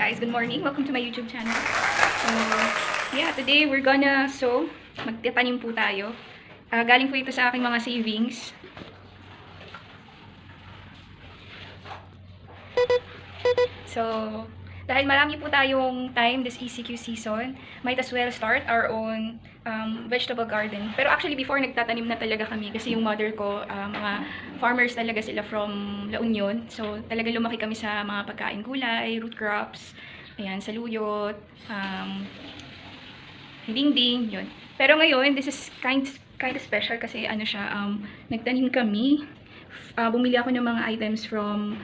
guys, good morning. Welcome to my YouTube channel. So, yeah, today we're gonna sow. Magtatanim po tayo. Galing po ito sa aking mga savings. So, dahil marami po tayong time this ECQ season, might as well start our own vegetable garden. Pero actually, before nagtatanim na talaga kami kasi yung mother ko, mga farmers talaga sila from La Union. So, talaga lumaki kami sa mga pagkain gulay, root crops, ayan, saluyot, dingding, yun. Pero ngayon, this is kind of special kasi ano siya, nagtanim kami. Bumili ako ng mga items from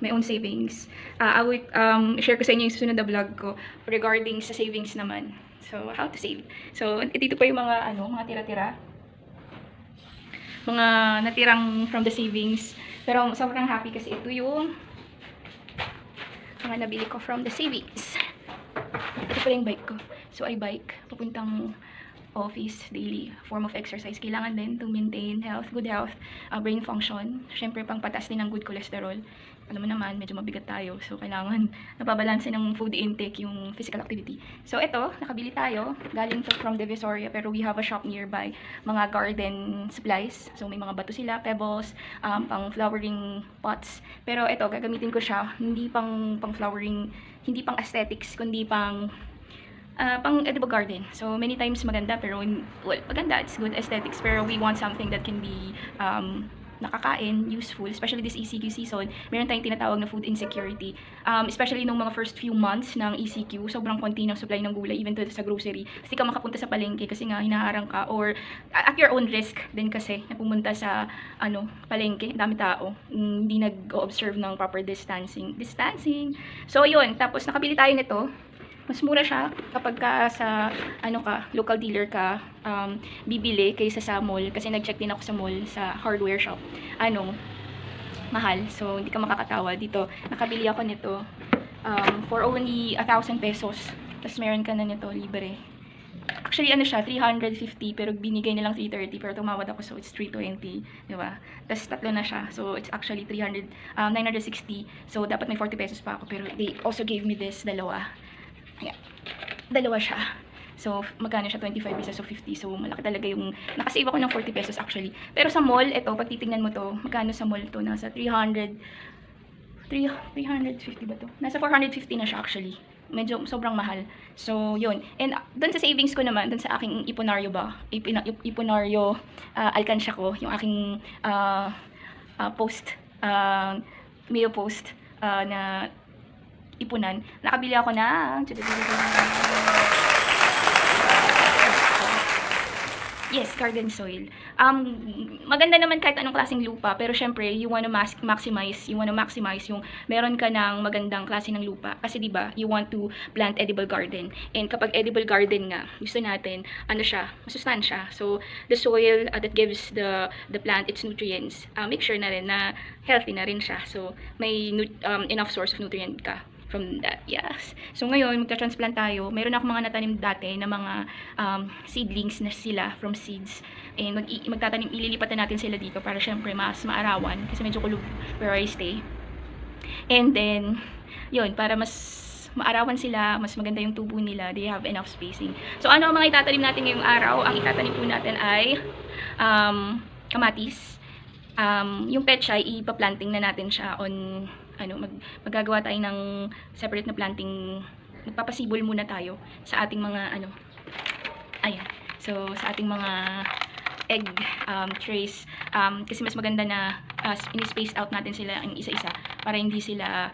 my own savings. I will share ko sa inyo yung susunod na vlog ko regarding sa savings naman. So, how to save. So, dito pa yung mga, mga tira-tira. Mga natirang from the savings. Pero sobrang happy kasi ito yung mga nabili ko from the savings. Ito pa yung bike ko. So, I bike. Papuntang office, daily form of exercise. Kailangan din to maintain health, good health, brain function. Siyempre, pang patas din ng good cholesterol. Alam mo naman, medyo mabigat tayo. So, kailangan napabalanse ng food intake yung physical activity. So, ito, nakabili tayo. Galing to from Divisoria, pero we have a shop nearby. Mga garden supplies. So, may mga bato sila, pebbles, pang flowering pots. Pero ito, gagamitin ko siya. Hindi pang flowering, hindi pang aesthetics, kundi pang edible garden. So, many times maganda, pero, well, maganda, it's good aesthetics, pero we want something that can be nakakain, useful, especially this ECQ season. Meron tayong tinatawag na food insecurity. Especially nung mga first few months ng ECQ, sobrang konti ng supply ng gulay, even to sa grocery. Kasi ka makapunta sa palengke kasi nga hinaharang ka, or at your own risk din kasi na pumunta sa palengke, dami tao, hindi nag-observe ng proper distancing. So, yun. Tapos, nakabili tayo nito. Mas mura siya kapag ka sa local dealer ka bibili kaysa sa mall, kasi nag-check din ako sa mall, sa hardware shop. Mahal. So hindi ka makakatawa dito. Nakabili ako nito for only 1,000 pesos. Tapos meron ka na nito libre. Actually siya 350 pero binigay nilang 330 pero tumawad ako, so it's 320, di ba? Tapos tatlo na siya. So it's actually 960. So dapat may 40 pesos pa ako, pero they also gave me this dalawa. Ayan. Dalawa siya. So, magkano siya? 25 pesos, so 50. So, malaki talaga yung, nakasave ako ng 40 pesos actually. Pero sa mall, ito, pag titignan mo to, magkano sa mall to? Nasa 350 ba to? Nasa 450 na siya actually. Medyo sobrang mahal. So, yun. And dun sa savings ko naman, dun sa aking iponaryo ba? Iponaryo alkansya ko, yung aking mail post na ipunan. Nakabili ako ng yes, garden soil. Maganda naman kahit anong klaseng lupa, pero syempre, you wanna maximize yung meron ka ng magandang klase ng lupa. Kasi 'di ba, you want to plant edible garden. And kapag edible garden nga, gusto natin, masustansya. So, the soil that gives the plant its nutrients, make sure na rin na healthy na rin siya. So, may enough source of nutrient ka from that. Yes. So ngayon, magta-transplant tayo. Meron ako mga natanim dati na mga seedlings na sila from seeds. And magtatanim, ililipat na natin sila dito para syempre mas maarawan kasi medyo kulog where I stay. And then, yun, para mas maarawan sila, mas maganda yung tubo nila, they have enough spacing. So ano ang mga itatanim natin ngayong araw? Ang itatanim po natin ay kamatis. Yung pechay, ipaplanting na natin siya on magagawa tayo ng separate na planting. Magpapasibol muna tayo sa ating mga ayan. So sa ating mga egg trays, kasi mas maganda na in-space out natin sila ang isa-isa para hindi sila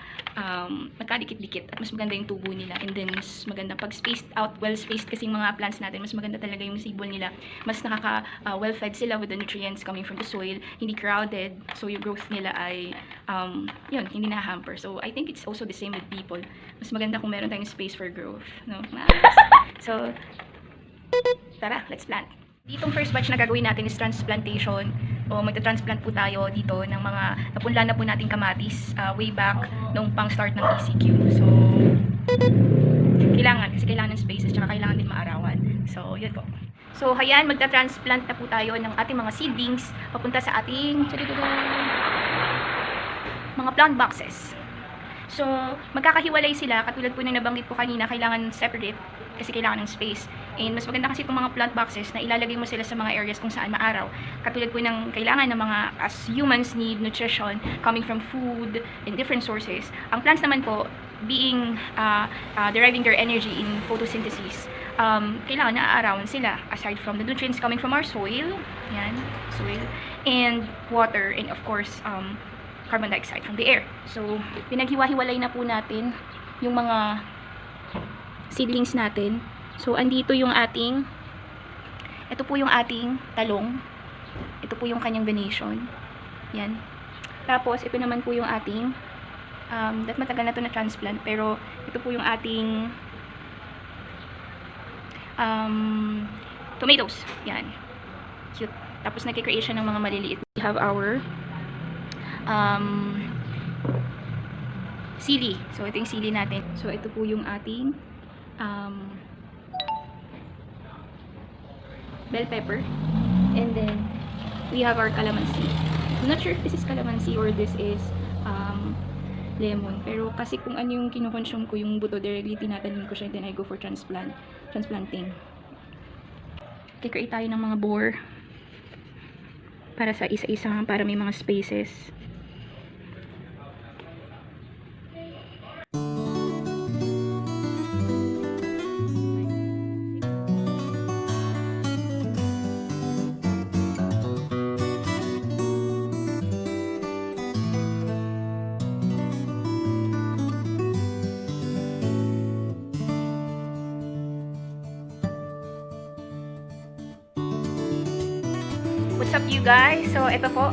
magkadikit-dikit at mas maganda yung tubo nila. And then mas maganda pag spaced out, well spaced kasi yung mga plants natin, mas maganda talaga yung sibol nila. Mas well fed sila with the nutrients coming from the soil, hindi crowded, so yung growth nila ay yun, hindi na-hamper. So I think it's also the same with people. Mas maganda kung meron tayong space for growth, no? So tara, let's plant. Ditong first batch na gagawin natin is transplantation. O magta-transplant po tayo dito ng mga napunla na po nating kamatis way back nung pang-start ng ECQ. So, kailangan ng spaces, tsaka kailangan din maarawan. So, yun po. So, hayan, magta-transplant na po tayo ng ating mga seedlings papunta sa ating mga plant boxes. So, magkakahiwalay sila, katulad po ng nabanggit ko kanina, kailangan separate kasi kailangan ng space. And mas maganda kasi itong mga plant boxes na ilalagay mo sila sa mga areas kung saan maaraw. Katulad po ng kailangan ng mga, as humans need nutrition coming from food and different sources. Ang plants naman po, being deriving their energy in photosynthesis, kailangan naaarawan sila aside from the nutrients coming from our soil, yan, soil, and water, and of course, carbon dioxide from the air. So, pinaghiwa-hiwalay na po natin yung mga seedlings natin. So, andito yung ating, ito po yung ating talong. Ito po yung kanyang venation. Yan. Tapos, ito naman po yung ating, that matagal na to na transplant, pero ito po yung ating tomatoes. Yan. Cute. Tapos, nagkikreate siya ng mga maliliit. We have our sili. So, ito yung sili natin. So, ito po yung ating bell pepper. And then, we have our calamansi. I'm not sure if this is calamansi or this is lemon. Pero kasi kung ano yung kinukonsume ko, yung buto, directly tinatanim ko siya, and then I go for transplanting. Kikreate tayo ng mga bore para sa isa-isa, para may mga spaces. What's up you guys? So ito po,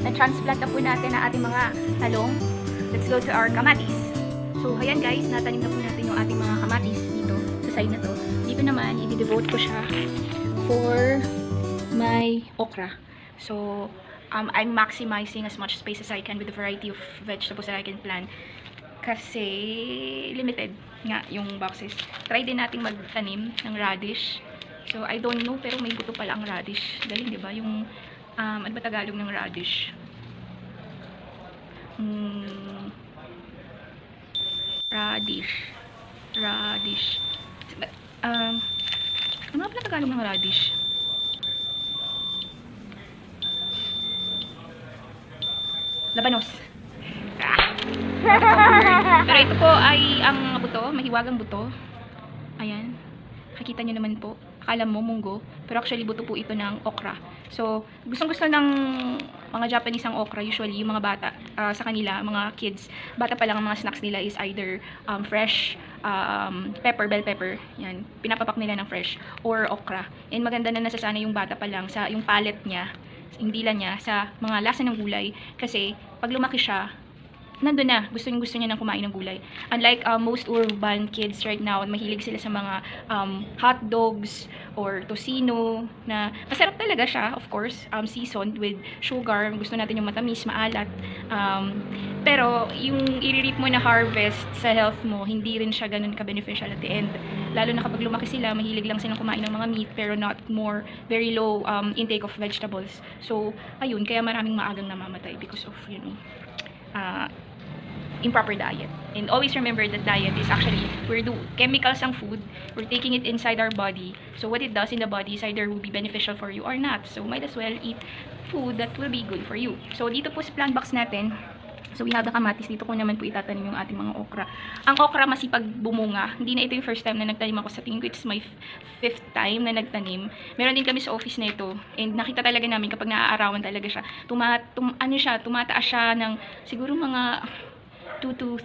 na-transplant na po natin ang ating mga talong. Let's go to our kamatis. So ayan guys, natanim na po natin yung ating mga kamatis dito, sa side na to. Dito naman, i-devote ko siya for my okra. So I'm maximizing as much space as I can with the variety of vegetables that I can plant. Kasi limited nga yung boxes. Try din nating magtanim ng radish. So, I don't know, pero may buto pala ang radish. Galing, di ba? Yung, ano ba Tagalog ng radish? Radish. Ano ba pala Tagalog ng radish? Labanos. Pero ito po ay ang buto, mahiwagang buto. Ayan. Nakikita nyo naman po. Akala mo munggo, pero actually buto po ito ng okra. So, gustong-gusto ng mga Japanese ang okra, usually yung mga bata, sa kanila, mga kids, bata pa lang ang mga snacks nila is either fresh pepper, bell pepper, yan, pinapapak nila ng fresh, or okra. And maganda na nasasana yung bata pa lang sa yung palate niya, yung dila niya, sa mga lasa ng gulay, kasi pag lumaki siya, nandun na, gusto niya nang kumain ng gulay. Unlike most urban kids right now, mahilig sila sa mga hot dogs or tocino na masarap talaga siya, of course, seasoned with sugar. Gusto natin yung matamis, maalat. Pero yung i-reap mo na harvest sa health mo, hindi rin siya ganun ka-beneficial at the end. Lalo na kapag lumaki sila, mahilig lang silang kumain ng mga meat pero not more, very low intake of vegetables. So, ayun, kaya maraming maagang namamatay because of, you know, improper diet. And always remember that diet is actually, we're doing chemicals ang food, we're taking it inside our body. So what it does in the body is either will be beneficial for you or not. So might as well eat food that will be good for you. So dito po sa plant box natin, so we have the kamatis. Dito ko naman po itatanim yung ating mga okra. Ang okra masipag bumunga. Hindi na ito yung first time na nagtanim ako. Sa tingin ko, it's my 5th time na nagtanim. Meron din kami sa office na ito. And nakita talaga namin kapag naaarawan talaga siya. Tumataas siya ng siguro mga 2 to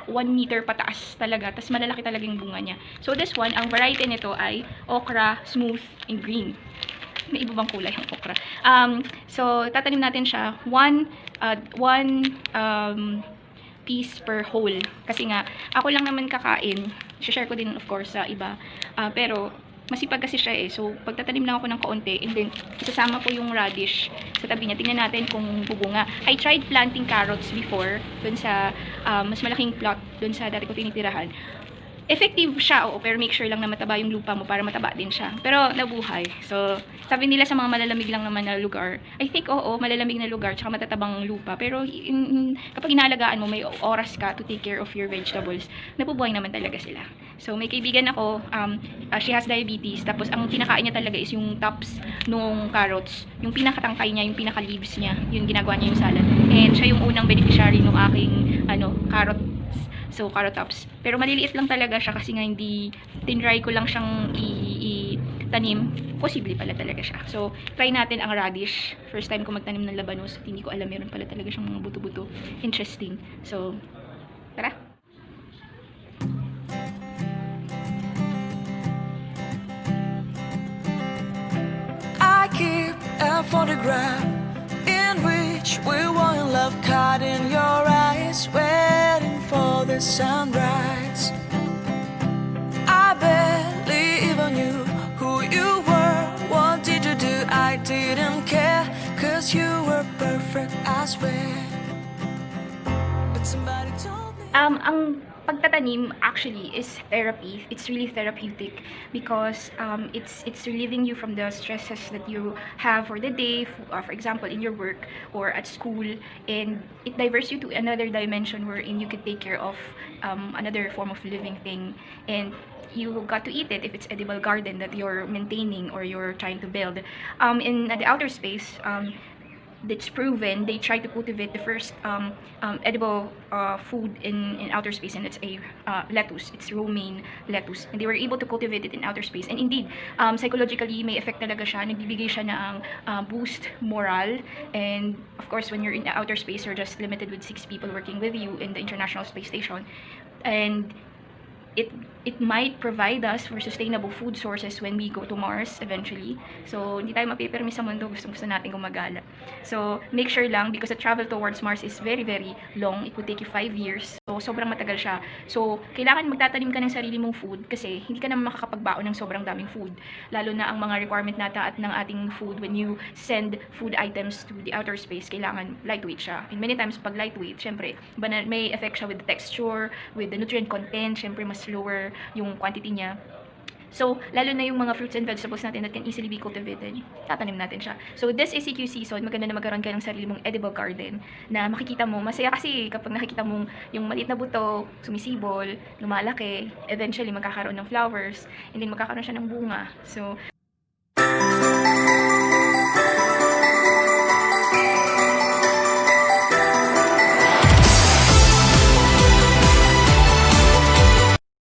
1 meter pataas talaga. Tapos malalaki talaga yung bunga niya. So this one, ang variety nito ay okra, smooth, and green. May iba bang kulay ang okra? So tatanim natin siya 1 piece per hole. Kasi nga, ako lang naman kakain. Share ko din of course sa iba. Pero masipag kasi siya eh. So, pagtatanim lang ako ng kaunti, and then, isasama ko yung radish sa tabi niya. Tingnan natin kung bubunga. I tried planting carrots before, dun sa, mas malaking plot, dun sa dati ko tinitirahan. effective siya, oo, pero make sure lang na mataba yung lupa mo para mataba din siya. Pero nabuhay. So, sabi nila sa mga malalamig lang naman na lugar, I think, oo, malalamig na lugar, tsaka matatabang lupa. Pero kapag inaalagaan mo, may oras ka to take care of your vegetables, nabubuhay naman talaga sila. So, may kaibigan ako, she has diabetes, tapos ang kinakain niya talaga is yung tops nung carrots. Yung pinakatangkay niya, yung pinaka-leaves niya, yun ginagawa niya yung salad. And siya yung unang beneficiary nung aking, carrot. So, carrot tops. Pero maliliit lang talaga siya kasi nga hindi, tinry ko lang siyang tanim. Posible pala talaga siya. So, try natin ang radish. First time ko magtanim ng labanos. Hindi ko alam, meron pala talaga siyang mga buto-buto. Interesting. So, tara! I keep a photograph in which we were in love, caught in your eyes, waiting for the sunrise. I barely even knew who you were. What did you do? I didn't care, 'cause you were perfect, I swear. But somebody told me Ang pagtatanim actually is therapy. It's really therapeutic because it's relieving you from the stresses that you have for the day, for example, in your work or at school, and it diverts you to another dimension wherein you could take care of another form of living thing, and you got to eat it if it's edible garden that you're maintaining or you're trying to build. In the outer space, it's proven they try to cultivate the first edible food in outer space, and it's a lettuce. It's romaine lettuce, and they were able to cultivate it in outer space. And indeed, psychologically may effect talaga siya. Nagbibigay siya ng boost moral. And of course, when you're in the outer space, you're just limited with 6 people working with you in the International Space Station, and it might provide us for sustainable food sources when we go to Mars eventually. So, hindi tayo mapipirmi sa mundo, gusto natin gumagala. So, make sure lang, because the travel towards Mars is very, very long. It would take you 5 years. So, sobrang matagal siya. So, kailangan magtatanim ka ng sarili mong food kasi hindi ka naman makakapagbaon ng sobrang daming food. Lalo na ang mga requirement natin at ng ating food when you send food items to the outer space, kailangan lightweight siya. And many times, pag lightweight, syempre, may effect siya with the texture, with the nutrient content, syempre, mas lower yung quantity niya. So, lalo na yung mga fruits and vegetables natin that can easily be cultivated, tatanim natin siya. So, this ECQ season, maganda na magkaroon ka ng sarili mong edible garden na makikita mo. Masaya kasi kapag nakikita mong yung maliit na buto, sumisibol, lumalaki, eventually magkakaroon ng flowers, and then magkakaroon siya ng bunga. So,